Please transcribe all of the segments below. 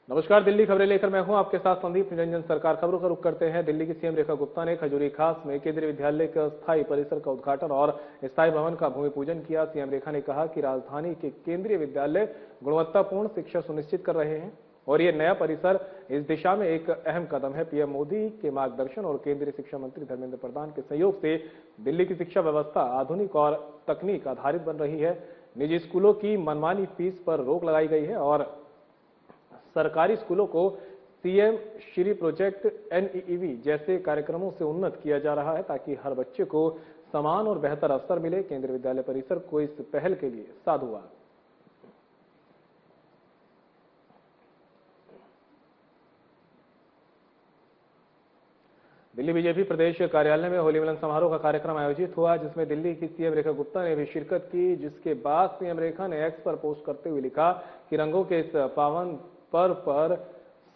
नमस्कार, दिल्ली खबरें लेकर मैं हूं आपके साथ संदीप निरंजन। सरकार खबरों का रुख करते हैं। दिल्ली की सीएम रेखा गुप्ता ने खजूरी खास में केंद्रीय विद्यालय के अस्थायी परिसर का उद्घाटन और स्थायी भवन का भूमि पूजन किया। सीएम रेखा ने कहा कि राजधानी के केंद्रीय विद्यालय गुणवत्तापूर्ण शिक्षा सुनिश्चित कर रहे हैं और ये नया परिसर इस दिशा में एक अहम कदम है। पीएम मोदी के मार्गदर्शन और केंद्रीय शिक्षा मंत्री धर्मेंद्र प्रधान के सहयोग से दिल्ली की शिक्षा व्यवस्था आधुनिक और तकनीक आधारित बन रही है। निजी स्कूलों की मनमानी फीस पर रोक लगाई गई है और सरकारी स्कूलों को सीएम श्री प्रोजेक्ट एनईईवी जैसे कार्यक्रमों से उन्नत किया जा रहा है ताकि हर बच्चे को समान और बेहतर अवसर मिले। केंद्रीय विद्यालय परिसर को इस पहल के लिए साधुवाद। दिल्ली बीजेपी प्रदेश कार्यालय में होली मिलन समारोह का कार्यक्रम आयोजित हुआ, जिसमें दिल्ली की सीएम रेखा गुप्ता ने भी शिरकत की। जिसके बाद सीएम रेखा ने एक्स पर पोस्ट करते हुए लिखा कि रंगों के इस पावन पर्व पर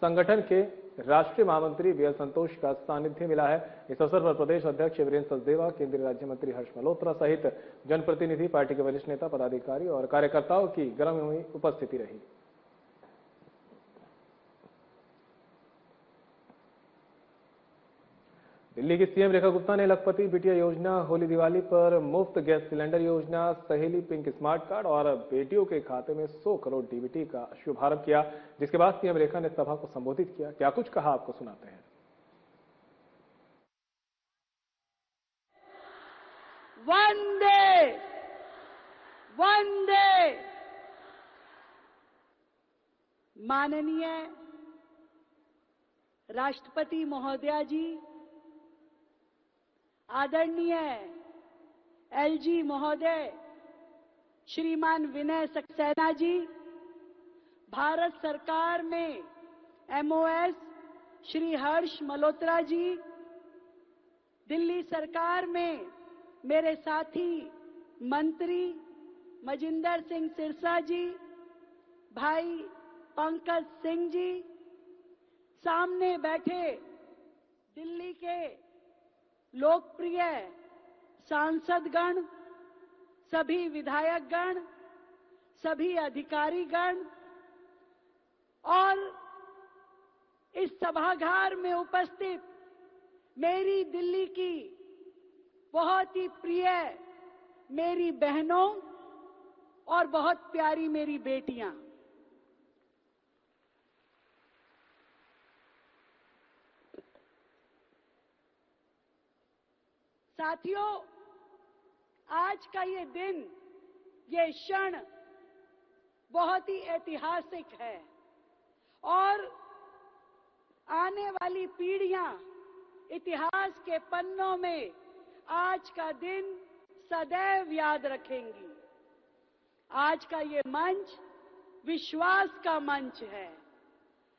संगठन के राष्ट्रीय महामंत्री बीएल संतोष का सानिध्य मिला है। इस अवसर पर प्रदेश अध्यक्ष वीरेंद्र सचदेवा, केंद्रीय राज्य मंत्री हर्ष मल्होत्रा सहित जनप्रतिनिधि, पार्टी के वरिष्ठ नेता, पदाधिकारी और कार्यकर्ताओं की गरमागरम उपस्थिति रही। दिल्ली की सीएम रेखा गुप्ता ने लखपति बिटिया योजना, होली दिवाली पर मुफ्त गैस सिलेंडर योजना, सहेली पिंक स्मार्ट कार्ड और बेटियों के खाते में 100 करोड़ डीबीटी का शुभारंभ किया। जिसके बाद सीएम रेखा ने सभा को संबोधित किया। क्या कुछ कहा, आपको सुनाते हैं। वंदे वंदे। माननीय राष्ट्रपति महोदया जी, आदरणीय एलजी महोदय, श्रीमान विनय सक्सेना जी, भारत सरकार में एमओएस श्री हर्ष मल्होत्रा जी, दिल्ली सरकार में मेरे साथी मंत्री मजिंदर सिंह सिरसा जी, भाई पंकज सिंह जी, सामने बैठे दिल्ली के लोकप्रिय सांसदगण, सभी विधायकगण, सभी अधिकारीगण और इस सभागार में उपस्थित मेरी दिल्ली की बहुत ही प्रिय मेरी बहनों और बहुत प्यारी मेरी बेटियां। साथियों, आज का ये दिन, ये क्षण बहुत ही ऐतिहासिक है और आने वाली पीढ़ियां इतिहास के पन्नों में आज का दिन सदैव याद रखेंगी। आज का ये मंच विश्वास का मंच है।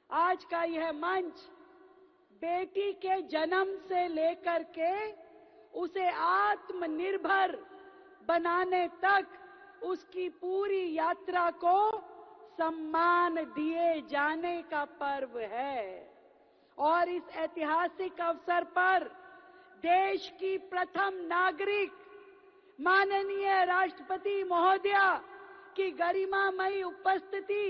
आज का यह मंच बेटी के जन्म से लेकर के उसे आत्मनिर्भर बनाने तक उसकी पूरी यात्रा को सम्मान दिए जाने का पर्व है। और इस ऐतिहासिक अवसर पर देश की प्रथम नागरिक माननीय राष्ट्रपति महोदया की गरिमामयी उपस्थिति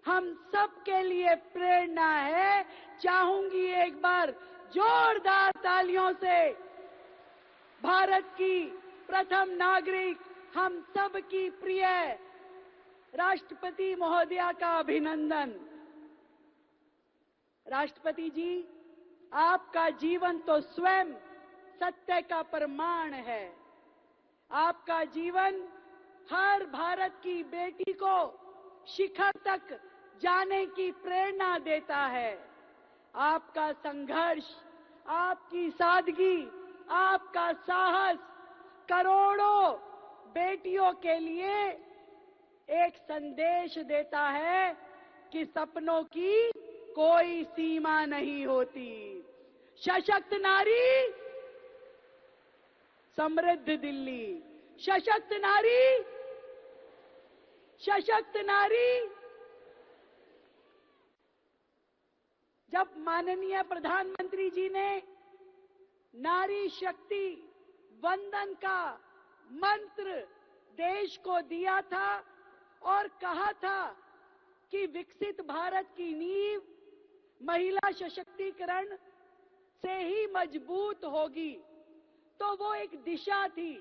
हम सब के लिए प्रेरणा है। चाहूंगी एक बार जोरदार तालियों से भारत की प्रथम नागरिक, हम सब की प्रिय राष्ट्रपति महोदया का अभिनंदन। राष्ट्रपति जी, आपका जीवन तो स्वयं सत्य का प्रमाण है। आपका जीवन हर भारत की बेटी को शिखर तक जाने की प्रेरणा देता है। आपका संघर्ष, आपकी सादगी, आपका साहस करोड़ों बेटियों के लिए एक संदेश देता है कि सपनों की कोई सीमा नहीं होती। सशक्त नारी, समृद्ध दिल्ली। सशक्त नारी, सशक्त नारी। जब माननीय प्रधानमंत्री जी ने नारी शक्ति वंदन का मंत्र देश को दिया था और कहा था कि विकसित भारत की नींव महिला सशक्तिकरण से ही मजबूत होगी, तो वो एक दिशा थी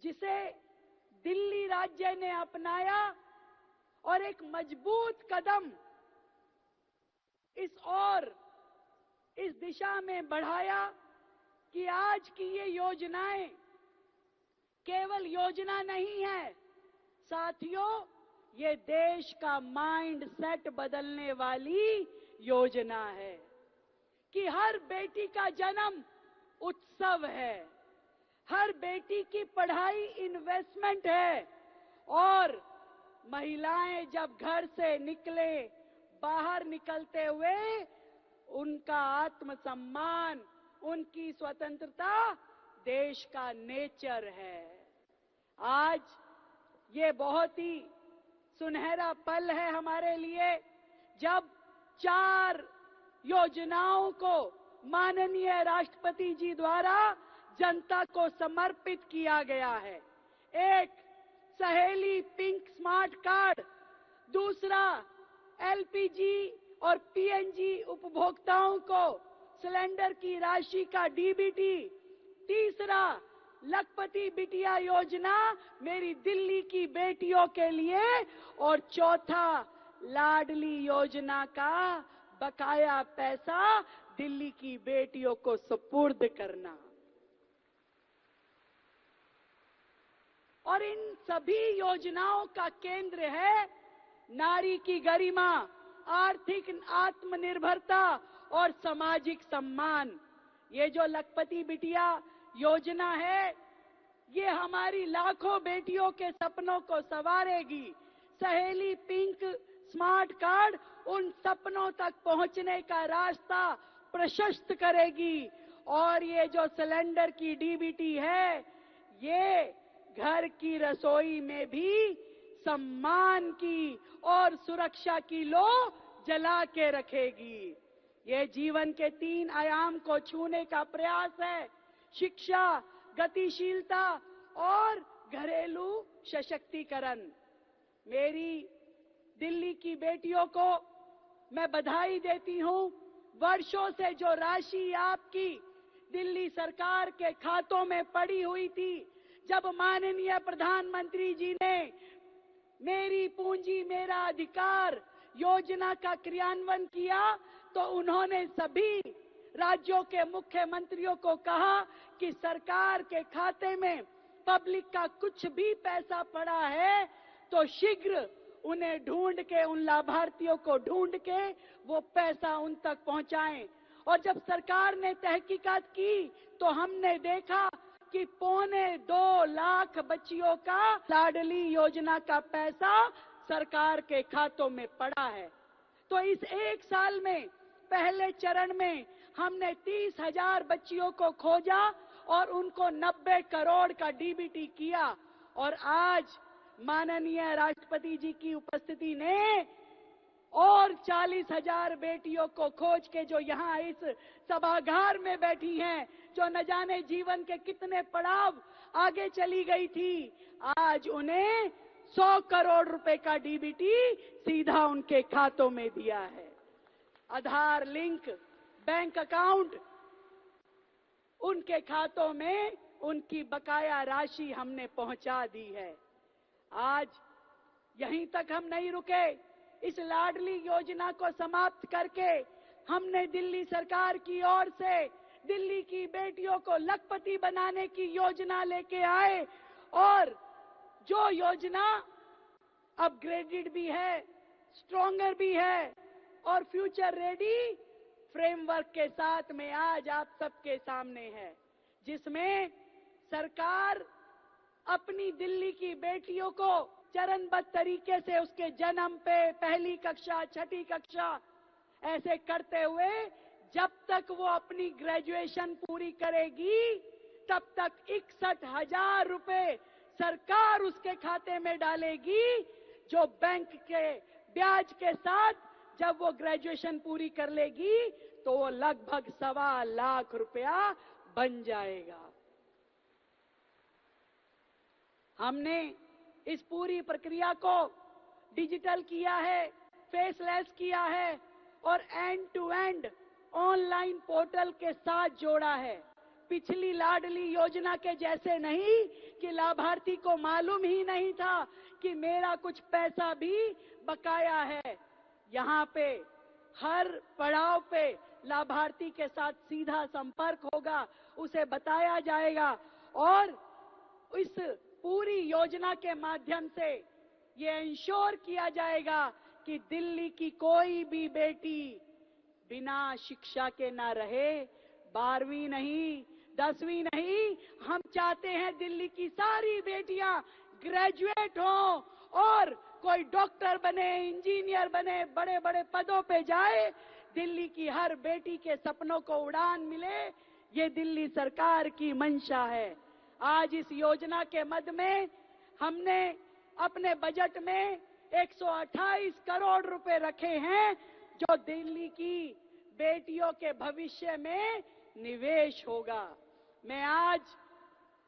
जिसे दिल्ली राज्य ने अपनाया और एक मजबूत कदम इस दिशा में बढ़ाया कि आज की ये योजनाएं केवल योजना नहीं है साथियों, ये देश का माइंड सेट बदलने वाली योजना है कि हर बेटी का जन्म उत्सव है, हर बेटी की पढ़ाई इन्वेस्टमेंट है और महिलाएं जब घर से निकले, बाहर निकलते हुए उनका आत्मसम्मान, उनकी स्वतंत्रता देश का नेचर है। आज ये बहुत ही सुनहरा पल है हमारे लिए जब 4 योजनाओं को माननीय राष्ट्रपति जी द्वारा जनता को समर्पित किया गया है। एक सहेली पिंक स्मार्ट कार्ड, दूसरा एलपीजी और पीएनजी उपभोक्ताओं को सिलेंडर की राशि का डीबीटी, तीसरा लखपति बिटिया योजना मेरी दिल्ली की बेटियों के लिए और चौथा लाडली योजना का बकाया पैसा दिल्ली की बेटियों को सुपुर्द करना। और इन सभी योजनाओं का केंद्र है नारी की गरिमा, आर्थिक आत्मनिर्भरता और सामाजिक सम्मान। ये जो लखपति बिटिया योजना है, ये हमारी लाखों बेटियों के सपनों को संवारेगी। सहेली पिंक स्मार्ट कार्ड उन सपनों तक पहुंचने का रास्ता प्रशस्त करेगी और ये जो सिलेंडर की डीबीटी है, ये घर की रसोई में भी सम्मान की और सुरक्षा की लो जला के रखेगी। ये जीवन के 3 आयाम को छूने का प्रयास है, शिक्षा, गतिशीलता और घरेलू सशक्तिकरण। मेरी दिल्ली की बेटियों को मैं बधाई देती हूं। वर्षों से जो राशि आपकी दिल्ली सरकार के खातों में पड़ी हुई थी, जब माननीय प्रधानमंत्री जी ने मेरी पूंजी मेरा अधिकार योजना का क्रियान्वयन किया, तो उन्होंने सभी राज्यों के मुख्यमंत्रियों को कहा कि सरकार के खाते में पब्लिक का कुछ भी पैसा पड़ा है तो शीघ्र उन्हें ढूंढ के, उन लाभार्थियों को ढूंढ के वो पैसा उन तक पहुंचाएं। और जब सरकार ने तहकीकात की तो हमने देखा कि 2.25 लाख बच्चियों का लाडली योजना का पैसा सरकार के खातों में पड़ा है। तो इस 1 साल में पहले चरण में हमने 30,000 बच्चियों को खोजा और उनको 90 करोड़ का डीबीटी किया और आज माननीय राष्ट्रपति जी की उपस्थिति ने और 40,000 बेटियों को खोज के, जो यहाँ इस सभागार में बैठी हैं, जो न जाने जीवन के कितने पड़ाव आगे चली गई थी, आज उन्हें 100 करोड़ रुपए का डीबीटी सीधा उनके खातों में दिया है। आधार लिंक बैंक अकाउंट, उनके खातों में उनकी बकाया राशि हमने पहुंचा दी है। आज यहीं तक हम नहीं रुके। इस लाडली योजना को समाप्त करके हमने दिल्ली सरकार की ओर से दिल्ली की बेटियों को लखपति बनाने की योजना लेके आए और जो योजना अपग्रेडेड भी है, स्ट्रॉन्गर भी है और फ्यूचर रेडी फ्रेमवर्क के साथ में आज आप सबके सामने है, जिसमें सरकार अपनी दिल्ली की बेटियों को चरणबद्ध तरीके से उसके जन्म पे पहली कक्षा, छठी कक्षा ऐसे करते हुए जब तक वो अपनी ग्रेजुएशन पूरी करेगी तब तक 61,000 रुपए सरकार उसके खाते में डालेगी, जो बैंक के ब्याज के साथ जब वो ग्रेजुएशन पूरी कर लेगी तो वो लगभग 1.25 लाख रुपया बन जाएगा। हमने इस पूरी प्रक्रिया को डिजिटल किया है, फेसलेस किया है और end to end online portal के साथ जोड़ा है। पिछली लाडली योजना के जैसे नहीं कि लाभार्थी को मालूम ही नहीं था कि मेरा कुछ पैसा भी बकाया है। यहाँ पे हर पड़ाव पे लाभार्थी के साथ सीधा संपर्क होगा, उसे बताया जाएगा और इस पूरी योजना के माध्यम से ये इंश्योर किया जाएगा कि दिल्ली की कोई भी बेटी बिना शिक्षा के ना रहे। 12वीं नहीं, 10वीं नहीं, हम चाहते हैं दिल्ली की सारी बेटियां ग्रेजुएट हों और कोई डॉक्टर बने, इंजीनियर बने, बड़े बड़े पदों पे जाए। दिल्ली की हर बेटी के सपनों को उड़ान मिले, ये दिल्ली सरकार की मंशा है। आज इस योजना के मद में हमने अपने बजट में 128 करोड़ रुपए रखे हैं, जो दिल्ली की बेटियों के भविष्य में निवेश होगा। मैं आज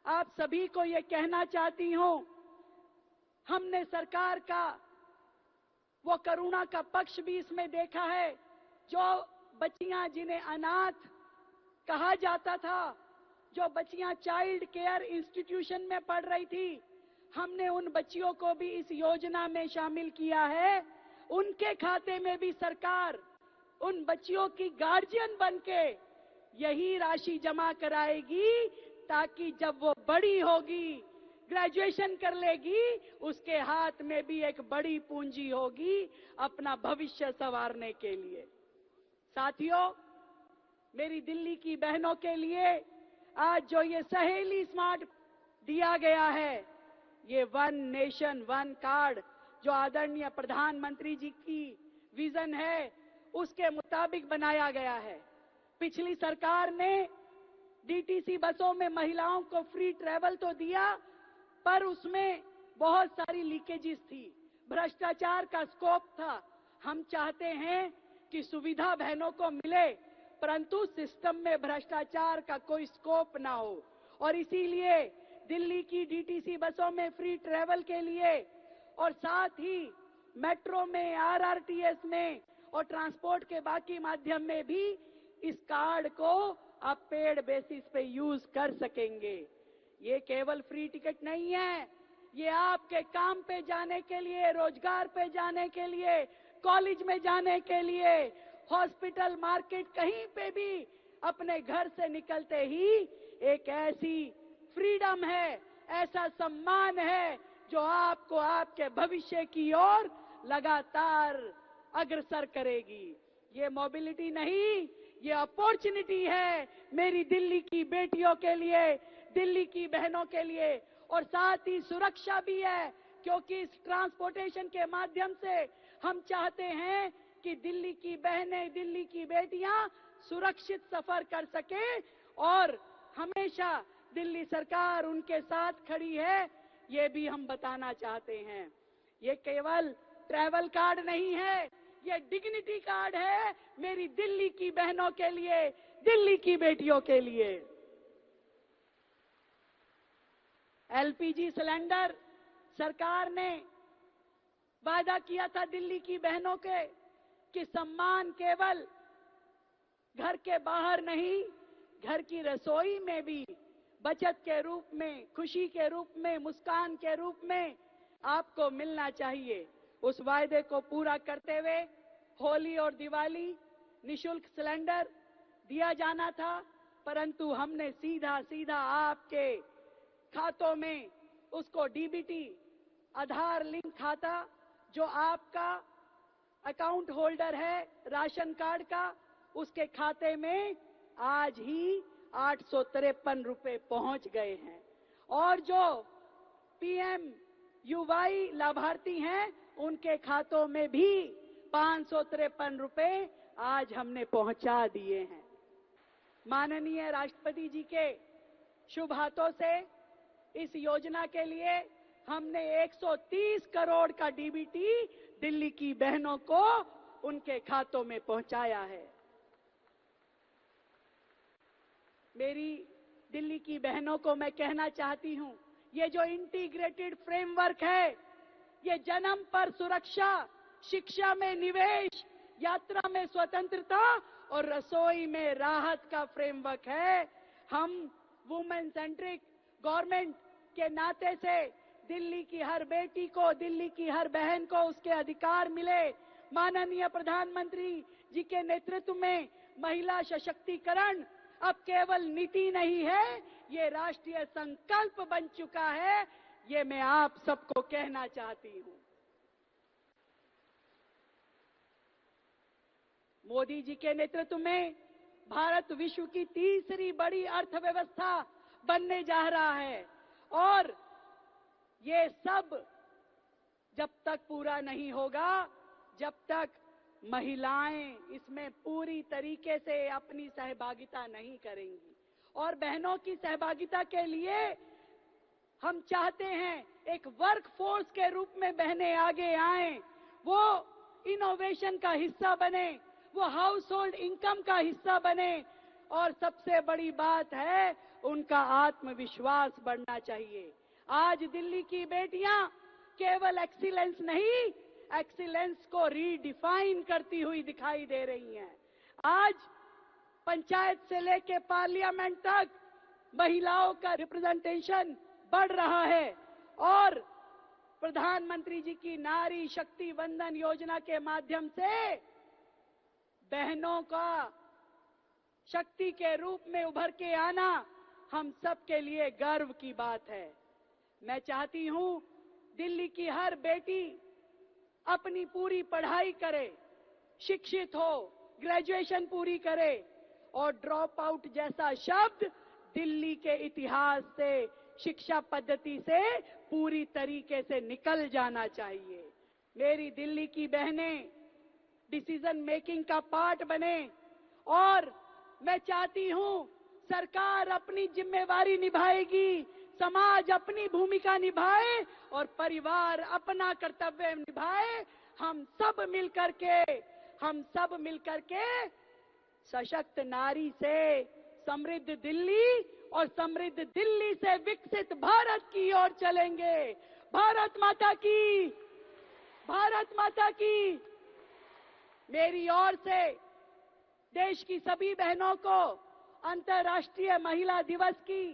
आप सभी को ये कहना चाहती हूं, हमने सरकार का वो करुणा का पक्ष भी इसमें देखा है। जो बच्चियां जिन्हें अनाथ कहा जाता था, जो बच्चियां चाइल्ड केयर इंस्टीट्यूशन में पढ़ रही थी, हमने उन बच्चियों को भी इस योजना में शामिल किया है। उनके खाते में भी सरकार उन बच्चियों की गार्जियन बनके यही राशि जमा कराएगी, ताकि जब वो बड़ी होगी, ग्रेजुएशन कर लेगी, उसके हाथ में भी एक बड़ी पूंजी होगी अपना भविष्य संवारने के लिए। साथियों, मेरी दिल्ली की बहनों के लिए आज जो ये सहेली स्मार्ट दिया गया है, ये वन नेशन वन कार्ड जो आदरणीय प्रधानमंत्री जी की विजन है, उसके मुताबिक बनाया गया है। पिछली सरकार ने डीटीसी बसों में महिलाओं को फ्री ट्रैवल तो दिया, पर उसमें बहुत सारी लीकेजेस थी, भ्रष्टाचार का स्कोप था। हम चाहते हैं कि सुविधा बहनों को मिले, परंतु सिस्टम में भ्रष्टाचार का कोई स्कोप ना हो, और इसीलिए दिल्ली की डीटीसी बसों में फ्री ट्रैवल के लिए और साथ ही मेट्रो में, आरआरटीएस में और ट्रांसपोर्ट के बाकी माध्यम में भी इस कार्ड को आप पेड बेसिस पे यूज कर सकेंगे। ये केवल फ्री टिकट नहीं है, ये आपके काम पे जाने के लिए, रोजगार पे जाने के लिए, कॉलेज में जाने के लिए, हॉस्पिटल, मार्केट, कहीं पे भी अपने घर से निकलते ही एक ऐसी फ्रीडम है, ऐसा सम्मान है जो आपको आपके भविष्य की ओर लगातार अग्रसर करेगी। ये मोबिलिटी नहीं, ये अपॉर्चुनिटी है मेरी दिल्ली की बेटियों के लिए, दिल्ली की बहनों के लिए, और साथ ही सुरक्षा भी है, क्योंकि इस ट्रांसपोर्टेशन के माध्यम से हम चाहते हैं कि दिल्ली की बहनें, दिल्ली की बेटियां सुरक्षित सफर कर सके, और हमेशा दिल्ली सरकार उनके साथ खड़ी है, ये भी हम बताना चाहते हैं। ये केवल ट्रैवल कार्ड नहीं है, ये डिग्निटी कार्ड है मेरी दिल्ली की बहनों के लिए, दिल्ली की बेटियों के लिए। एलपीजी सिलेंडर सरकार ने वादा किया था दिल्ली की बहनों के कि सम्मान केवल घर के बाहर नहीं, घर की रसोई में भी बचत के रूप में, खुशी के रूप में, मुस्कान के रूप में आपको मिलना चाहिए। उस वायदे को पूरा करते हुए होली और दिवाली निशुल्क सिलेंडर दिया जाना था, परंतु हमने सीधा सीधा आपके खातों में उसको डीबीटी, आधार लिंक खाता, जो आपका अकाउंट होल्डर है राशन कार्ड का, उसके खाते में आज ही 853 रुपए पहुंच गए हैं, और जो पीएम युवाई लाभार्थी हैं उनके खातों में भी 553 रुपए आज हमने पहुंचा दिए हैं। माननीय राष्ट्रपति जी के शुभ हाथों से इस योजना के लिए हमने 130 करोड़ का डीबीटी दिल्ली की बहनों को उनके खातों में पहुंचाया है। मेरी दिल्ली की बहनों को मैं कहना चाहती हूं ये जो इंटीग्रेटेड फ्रेमवर्क है, ये जन्म पर सुरक्षा, शिक्षा में निवेश, यात्रा में स्वतंत्रता और रसोई में राहत का फ्रेमवर्क है। हम वुमेन सेंट्रिक गवर्नमेंट के नाते से दिल्ली की हर बेटी को, दिल्ली की हर बहन को उसके अधिकार मिले। माननीय प्रधानमंत्री जी के नेतृत्व में महिला सशक्तिकरण अब केवल नीति नहीं है, ये राष्ट्रीय संकल्प बन चुका है। ये मैं आप सबको कहना चाहती हूं। मोदी जी के नेतृत्व में भारत विश्व की तीसरी बड़ी अर्थव्यवस्था बनने जा रहा है और ये सब जब तक पूरा नहीं होगा, जब तक महिलाएं इसमें पूरी तरीके से अपनी सहभागिता नहीं करेंगी। और बहनों की सहभागिता के लिए हम चाहते हैं एक वर्क फोर्स के रूप में बहनें आगे आएं, वो इनोवेशन का हिस्सा बने, वो हाउस होल्ड इनकम का हिस्सा बने और सबसे बड़ी बात है उनका आत्मविश्वास बढ़ना चाहिए। आज दिल्ली की बेटियां केवल एक्सीलेंस नहीं, एक्सीलेंस को रीडिफाइन करती हुई दिखाई दे रही हैं। आज पंचायत से लेके पार्लियामेंट तक महिलाओं का रिप्रेजेंटेशन बढ़ रहा है और प्रधानमंत्री जी की नारी शक्ति वंदन योजना के माध्यम से बहनों का शक्ति के रूप में उभर के आना हम सब के लिए गर्व की बात है। मैं चाहती हूं दिल्ली की हर बेटी अपनी पूरी पढ़ाई करे, शिक्षित हो, ग्रेजुएशन पूरी करे और ड्रॉप आउट जैसा शब्द दिल्ली के इतिहास से, शिक्षा पद्धति से पूरी तरीके से निकल जाना चाहिए। मेरी दिल्ली की बहनें डिसीजन मेकिंग का पार्ट बने और मैं चाहती हूं सरकार अपनी जिम्मेवारी निभाएगी, समाज अपनी भूमिका निभाए और परिवार अपना कर्तव्य निभाए। हम सब मिलकर के सशक्त नारी से समृद्ध दिल्ली और समृद्ध दिल्ली से विकसित भारत की ओर चलेंगे। भारत माता की, भारत माता की। मेरी ओर से देश की सभी बहनों को अंतर्राष्ट्रीय महिला दिवस की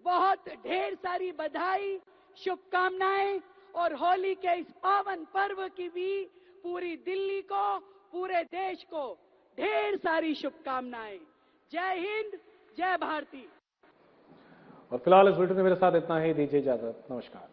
बहुत ढेर सारी बधाई, शुभकामनाएं और होली के इस पावन पर्व की भी पूरी दिल्ली को, पूरे देश को ढेर सारी शुभकामनाएं। जय हिंद, जय भारती। और फिलहाल इस बुलेटिन में मेरे साथ इतना ही। दीजिए इजाजत। नमस्कार।